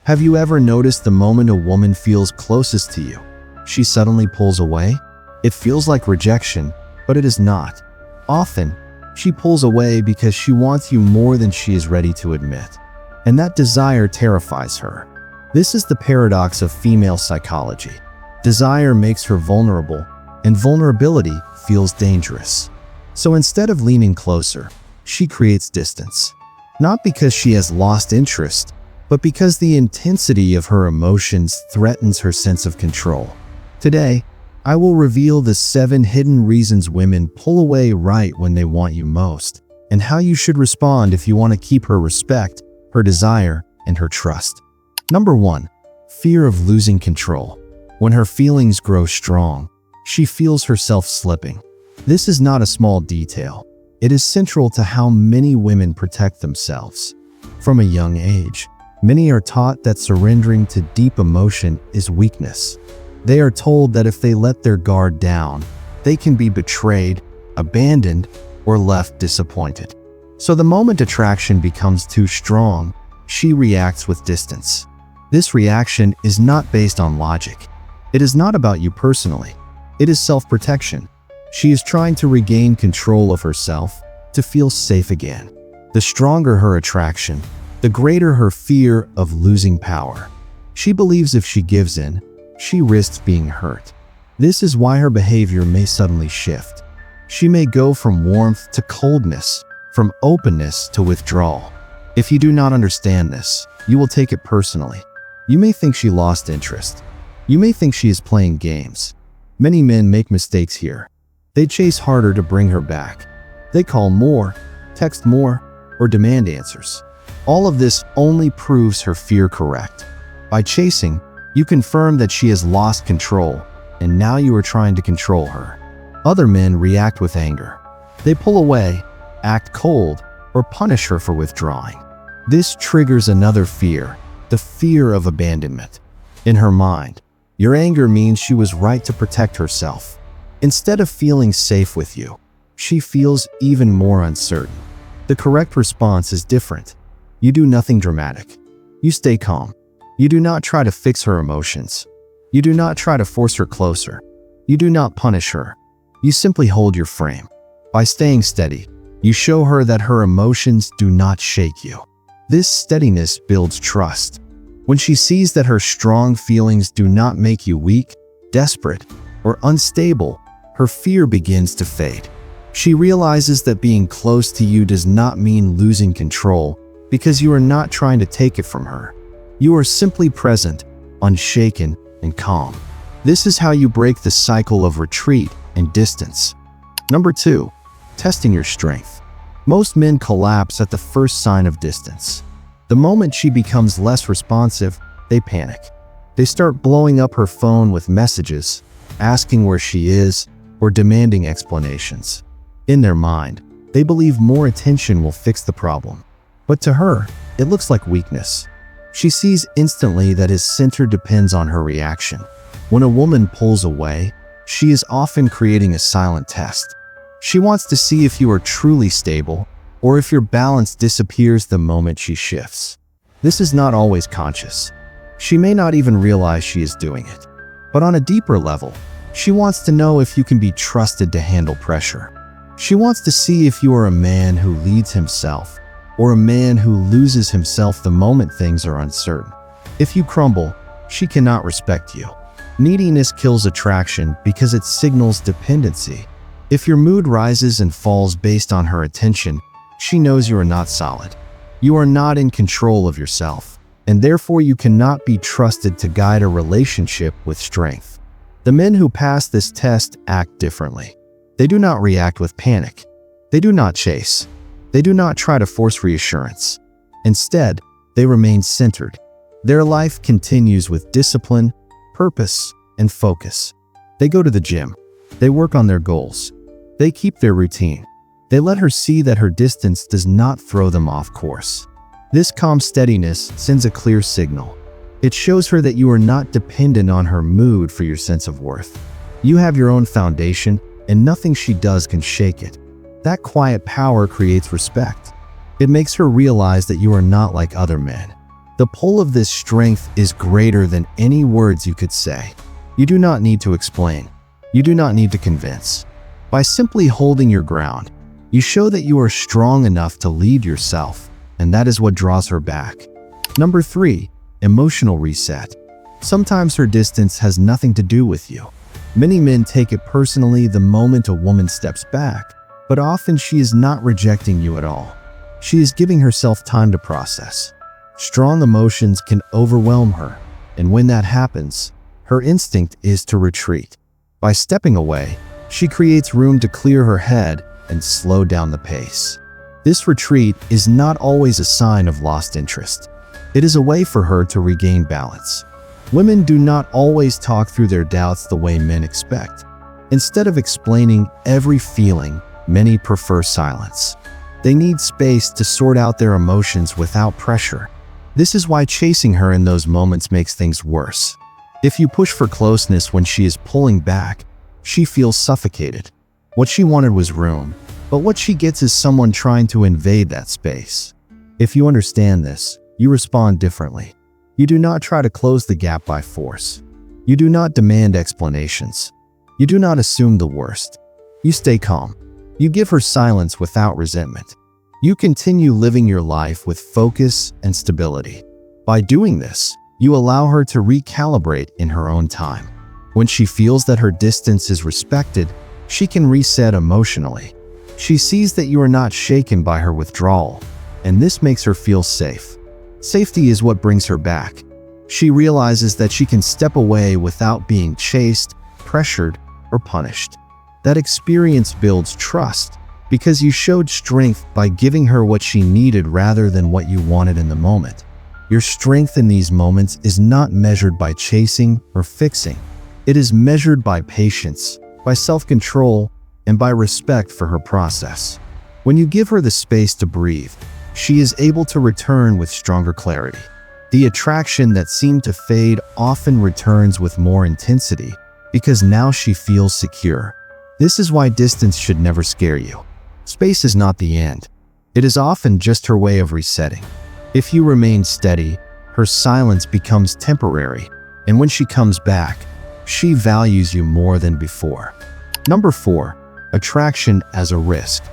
Have you ever noticed the moment a woman feels closest to you, she suddenly pulls away? It feels like rejection, but it is not. Often, she pulls away because she wants you more than she is ready to admit. And that desire terrifies her. This is the paradox of female psychology. Desire makes her vulnerable, and vulnerability feels dangerous. So instead of leaning closer, she creates distance. Not because she has lost interest, but because the intensity of her emotions threatens her sense of control. Today, I will reveal the 7 hidden reasons women pull away right when they want you most, and how you should respond if you want to keep her respect, her desire, and her trust. Number 1. Fear of losing control. When her feelings grow strong, she feels herself slipping. This is not a small detail. It is central to how many women protect themselves. From a young age, many are taught that surrendering to deep emotion is weakness. They are told that if they let their guard down, they can be betrayed, abandoned, or left disappointed. So the moment attraction becomes too strong, she reacts with distance. This reaction is not based on logic. It is not about you personally. It is self-protection. She is trying to regain control of herself, to feel safe again. The stronger her attraction, the greater her fear of losing power. She believes if she gives in, she risks being hurt. This is why her behavior may suddenly shift. She may go from warmth to coldness, from openness to withdrawal. If you do not understand this, you will take it personally. You may think she lost interest. You may think she is playing games. Many men make mistakes here. They chase harder to bring her back. They call more, text more, or demand answers. All of this only proves her fear correct. By chasing, you confirm that she has lost control, and now you are trying to control her. Other men react with anger. They pull away, act cold, or punish her for withdrawing. This triggers another fear, the fear of abandonment. In her mind, your anger means she was right to protect herself. Instead of feeling safe with you, she feels even more uncertain. The correct response is different. You do nothing dramatic. You stay calm. You do not try to fix her emotions. You do not try to force her closer. You do not punish her. You simply hold your frame. By staying steady, you show her that her emotions do not shake you. This steadiness builds trust. When she sees that her strong feelings do not make you weak, desperate, or unstable, her fear begins to fade. She realizes that being close to you does not mean losing control, because you are not trying to take it from her. You are simply present, unshaken, and calm. This is how you break the cycle of retreat and distance. Number 2. Testing your strength. Most men collapse at the first sign of distance. The moment she becomes less responsive, they panic. They start blowing up her phone with messages, asking where she is, or demanding explanations. In their mind, they believe more attention will fix the problem. But to her, it looks like weakness. She sees instantly that his center depends on her reaction. When a woman pulls away, she is often creating a silent test. She wants to see if you are truly stable, or if your balance disappears the moment she shifts. This is not always conscious. She may not even realize she is doing it. But on a deeper level, she wants to know if you can be trusted to handle pressure. She wants to see if you are a man who leads himself, or a man who loses himself the moment things are uncertain. If you crumble, she cannot respect you. Neediness kills attraction because it signals dependency. If your mood rises and falls based on her attention, she knows you are not solid. You are not in control of yourself, and therefore you cannot be trusted to guide a relationship with strength. The men who pass this test act differently. They do not react with panic. They do not chase. They do not try to force reassurance. Instead, they remain centered. Their life continues with discipline, purpose, and focus. They go to the gym. They work on their goals. They keep their routine. They let her see that her distance does not throw them off course. This calm steadiness sends a clear signal. It shows her that you are not dependent on her mood for your sense of worth. You have your own foundation, and nothing she does can shake it. That quiet power creates respect. It makes her realize that you are not like other men. The pull of this strength is greater than any words you could say. You do not need to explain. You do not need to convince. By simply holding your ground, you show that you are strong enough to lead yourself, and that is what draws her back. Number 3, emotional reset. Sometimes her distance has nothing to do with you. Many men take it personally the moment a woman steps back, but often she is not rejecting you at all. She is giving herself time to process. Strong emotions can overwhelm her, and when that happens, her instinct is to retreat. By stepping away, she creates room to clear her head and slow down the pace. This retreat is not always a sign of lost interest. It is a way for her to regain balance. Women do not always talk through their doubts the way men expect. Instead of explaining every feeling, many prefer silence. They need space to sort out their emotions without pressure. This is why chasing her in those moments makes things worse. If you push for closeness when she is pulling back, she feels suffocated. What she wanted was room, but what she gets is someone trying to invade that space. If you understand this, you respond differently. You do not try to close the gap by force. You do not demand explanations. You do not assume the worst. You stay calm. You give her silence without resentment. You continue living your life with focus and stability. By doing this, you allow her to recalibrate in her own time. When she feels that her distance is respected, she can reset emotionally. She sees that you are not shaken by her withdrawal, and this makes her feel safe. Safety is what brings her back. She realizes that she can step away without being chased, pressured, or punished. That experience builds trust because you showed strength by giving her what she needed rather than what you wanted in the moment. Your strength in these moments is not measured by chasing or fixing. It is measured by patience, by self-control, and by respect for her process. When you give her the space to breathe, she is able to return with stronger clarity. The attraction that seemed to fade often returns with more intensity because now she feels secure. This is why distance should never scare you. Space is not the end. It is often just her way of resetting. If you remain steady, her silence becomes temporary, and when she comes back, she values you more than before. Number 4, attraction as a risk.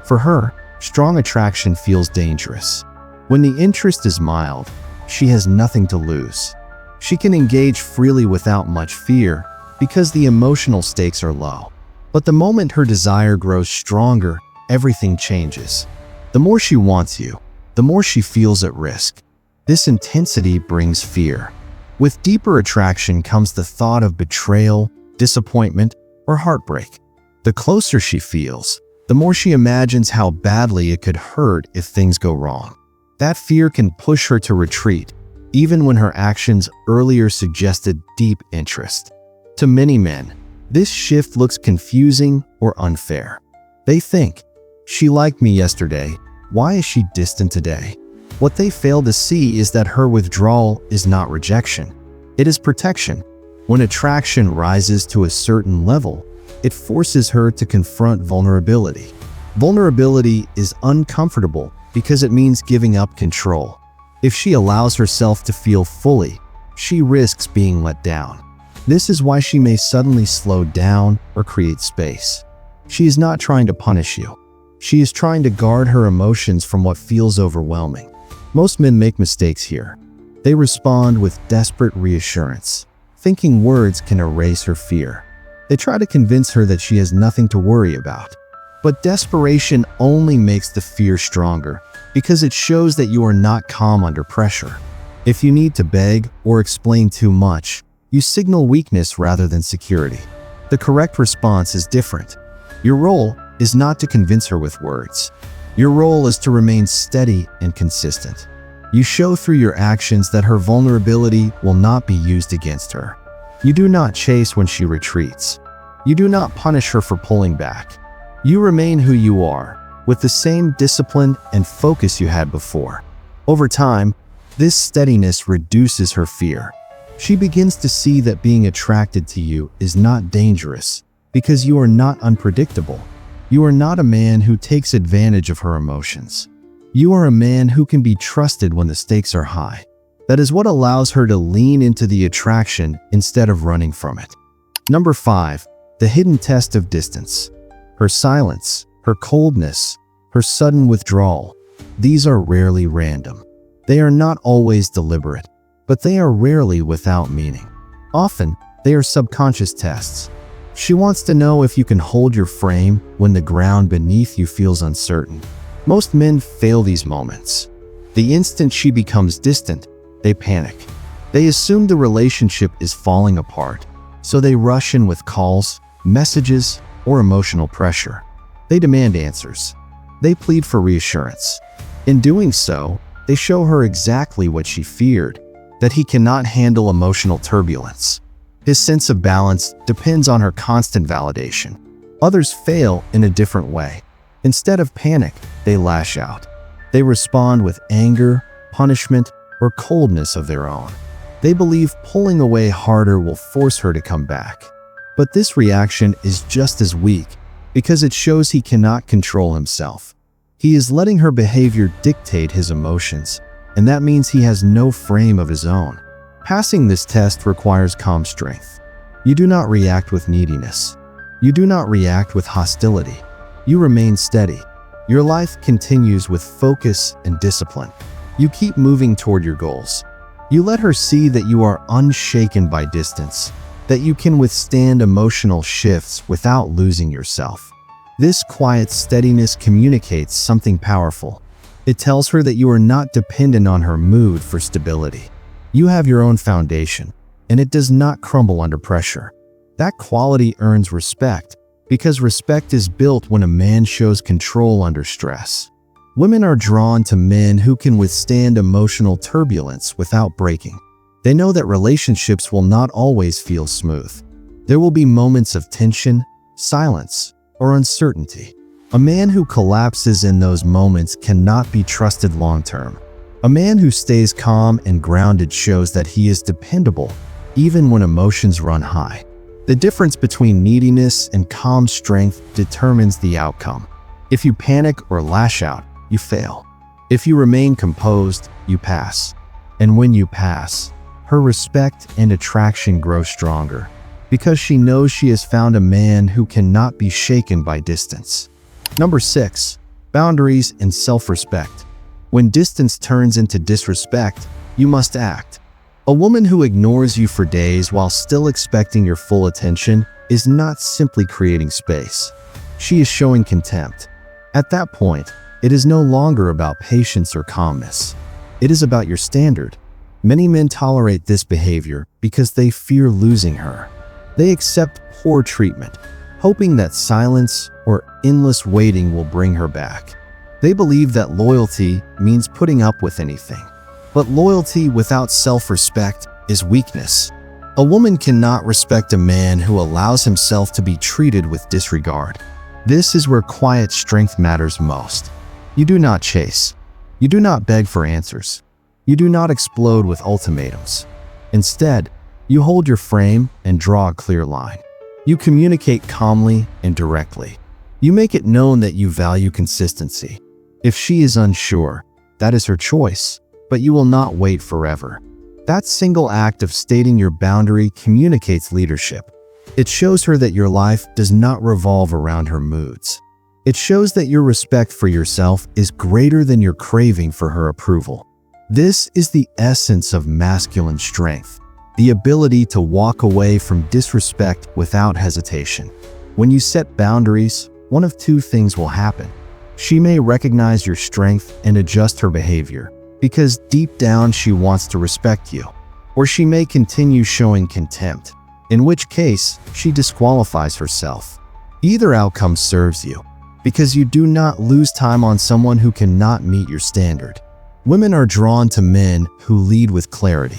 For her, strong attraction feels dangerous. When the interest is mild, she has nothing to lose. She can engage freely without much fear because the emotional stakes are low. But the moment her desire grows stronger, everything changes. The more she wants you, the more she feels at risk. This intensity brings fear. With deeper attraction comes the thought of betrayal, disappointment, or heartbreak. The closer she feels, the more she imagines how badly it could hurt if things go wrong. That fear can push her to retreat, even when her actions earlier suggested deep interest. To many men, this shift looks confusing or unfair. They think, "She liked me yesterday. Why is she distant today?" What they fail to see is that her withdrawal is not rejection. It is protection. When attraction rises to a certain level, it forces her to confront vulnerability. Vulnerability is uncomfortable because it means giving up control. If she allows herself to feel fully, she risks being let down. This is why she may suddenly slow down or create space. She is not trying to punish you. She is trying to guard her emotions from what feels overwhelming. Most men make mistakes here. They respond with desperate reassurance, thinking words can erase her fear. They try to convince her that she has nothing to worry about. But desperation only makes the fear stronger because it shows that you are not calm under pressure. If you need to beg or explain too much, you signal weakness rather than security. The correct response is different. Your role is not to convince her with words. Your role is to remain steady and consistent. You show through your actions that her vulnerability will not be used against her. You do not chase when she retreats. You do not punish her for pulling back. You remain who you are, with the same discipline and focus you had before. Over time, this steadiness reduces her fear. She begins to see that being attracted to you is not dangerous because you are not unpredictable. You are not a man who takes advantage of her emotions. You are a man who can be trusted when the stakes are high. That is what allows her to lean into the attraction instead of running from it. Number 5. The hidden test of distance. Her silence, her coldness, her sudden withdrawal. These are rarely random. They are not always deliberate, but they are rarely without meaning. Often, they are subconscious tests. She wants to know if you can hold your frame when the ground beneath you feels uncertain. Most men fail these moments. The instant she becomes distant, they panic. They assume the relationship is falling apart, so they rush in with calls, messages, or emotional pressure. They demand answers. They plead for reassurance. In doing so, they show her exactly what she feared, that he cannot handle emotional turbulence. His sense of balance depends on her constant validation. Others fail in a different way. Instead of panic, they lash out. They respond with anger, punishment, or coldness of their own. They believe pulling away harder will force her to come back. But this reaction is just as weak because it shows he cannot control himself. He is letting her behavior dictate his emotions, and that means he has no frame of his own. Passing this test requires calm strength. You do not react with neediness. You do not react with hostility. You remain steady. Your life continues with focus and discipline. You keep moving toward your goals. You let her see that you are unshaken by distance, that you can withstand emotional shifts without losing yourself. This quiet steadiness communicates something powerful. It tells her that you are not dependent on her mood for stability. You have your own foundation, and it does not crumble under pressure. That quality earns respect, because respect is built when a man shows control under stress. Women are drawn to men who can withstand emotional turbulence without breaking. They know that relationships will not always feel smooth. There will be moments of tension, silence, or uncertainty. A man who collapses in those moments cannot be trusted long-term. A man who stays calm and grounded shows that he is dependable, even when emotions run high. The difference between neediness and calm strength determines the outcome. If you panic or lash out, you fail. If you remain composed, you pass. And when you pass, her respect and attraction grow stronger, because she knows she has found a man who cannot be shaken by distance. Number 6. Boundaries and self-respect. When distance turns into disrespect, you must act. A woman who ignores you for days while still expecting your full attention is not simply creating space. She is showing contempt. At that point, it is no longer about patience or calmness. It is about your standard. Many men tolerate this behavior because they fear losing her. They accept poor treatment, hoping that silence or endless waiting will bring her back. They believe that loyalty means putting up with anything. But loyalty without self-respect is weakness. A woman cannot respect a man who allows himself to be treated with disregard. This is where quiet strength matters most. You do not chase. You do not beg for answers. You do not explode with ultimatums. Instead, you hold your frame and draw a clear line. You communicate calmly and directly. You make it known that you value consistency. If she is unsure, that is her choice, but you will not wait forever. That single act of stating your boundary communicates leadership. It shows her that your life does not revolve around her moods. It shows that your respect for yourself is greater than your craving for her approval. This is the essence of masculine strength, the ability to walk away from disrespect without hesitation. When you set boundaries, one of two things will happen. She may recognize your strength and adjust her behavior, because deep down she wants to respect you. Or she may continue showing contempt, in which case she disqualifies herself. Either outcome serves you, because you do not lose time on someone who cannot meet your standard. Women are drawn to men who lead with clarity.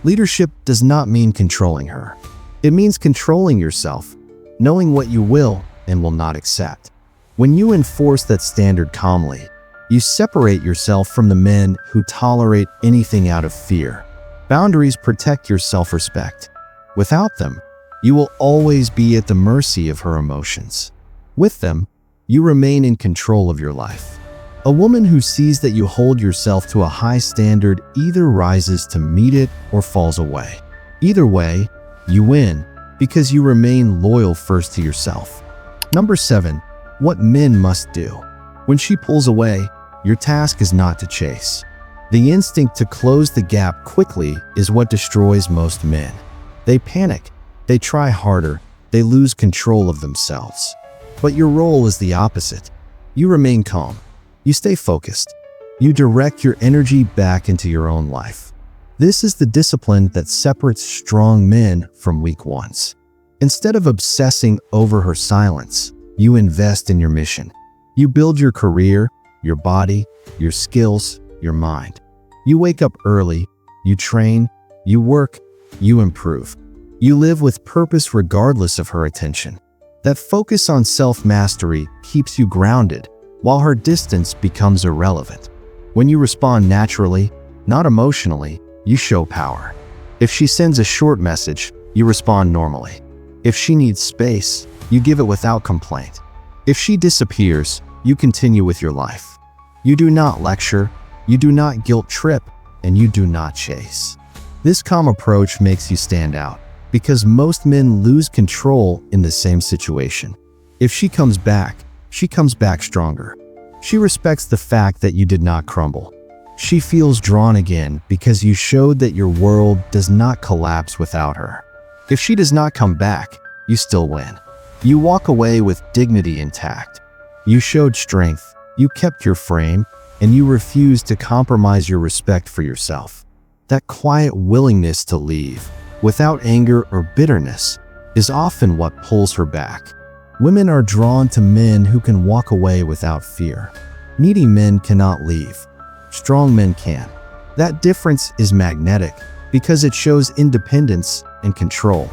Leadership does not mean controlling her. It means controlling yourself, knowing what you will and will not accept. When you enforce that standard calmly, you separate yourself from the men who tolerate anything out of fear. Boundaries protect your self-respect. Without them, you will always be at the mercy of her emotions. With them, you remain in control of your life. A woman who sees that you hold yourself to a high standard either rises to meet it or falls away. Either way, you win because you remain loyal first to yourself. Number 7. What men must do. When she pulls away, your task is not to chase. The instinct to close the gap quickly is what destroys most men. They panic, they try harder, they lose control of themselves. But your role is the opposite. You remain calm. You stay focused. You direct your energy back into your own life. This is the discipline that separates strong men from weak ones. Instead of obsessing over her silence, you invest in your mission. You build your career, your body, your skills, your mind. You wake up early, you train, you work, you improve. You live with purpose regardless of her attention. That focus on self-mastery keeps you grounded, while her distance becomes irrelevant. When you respond naturally, not emotionally, you show power. If she sends a short message, you respond normally. If she needs space, you give it without complaint. If she disappears, you continue with your life. You do not lecture, you do not guilt trip, and you do not chase. This calm approach makes you stand out, because most men lose control in the same situation. If she comes back stronger. She respects the fact that you did not crumble. She feels drawn again because you showed that your world does not collapse without her. If she does not come back, you still win. You walk away with dignity intact. You showed strength, you kept your frame, and you refused to compromise your respect for yourself. That quiet willingness to leave, without anger or bitterness, is often what pulls her back. Women are drawn to men who can walk away without fear. Needy men cannot leave. Strong men can. That difference is magnetic because it shows independence and control.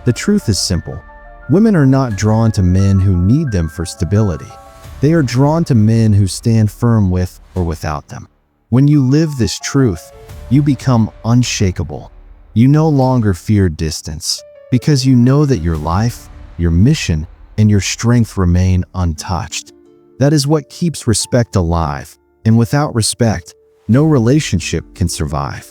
The truth is simple. Women are not drawn to men who need them for stability. They are drawn to men who stand firm with or without them. When you live this truth, you become unshakable. You no longer fear distance because you know that your life, your mission, and your strength remain untouched. That is what keeps respect alive, and without respect, no relationship can survive.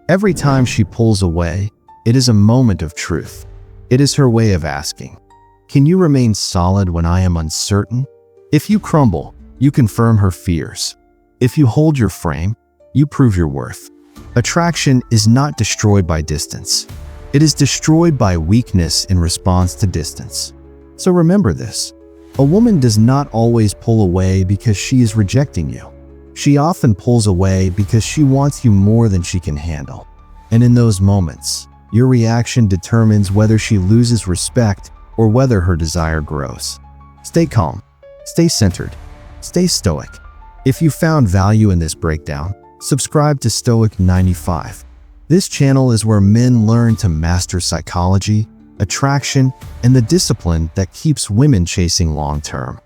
Every time she pulls away, it is a moment of truth. It is her way of asking, "Can you remain solid when I am uncertain?" If you crumble, you confirm her fears. If you hold your frame, you prove your worth. Attraction is not destroyed by distance. It is destroyed by weakness in response to distance. So remember this. A woman does not always pull away because she is rejecting you. She often pulls away because she wants you more than she can handle. And in those moments, your reaction determines whether she loses respect or whether her desire grows. Stay calm, stay centered, stay stoic. If you found value in this breakdown, subscribe to Stoic 95. This channel is where men learn to master psychology, attraction, and the discipline that keeps women chasing long term.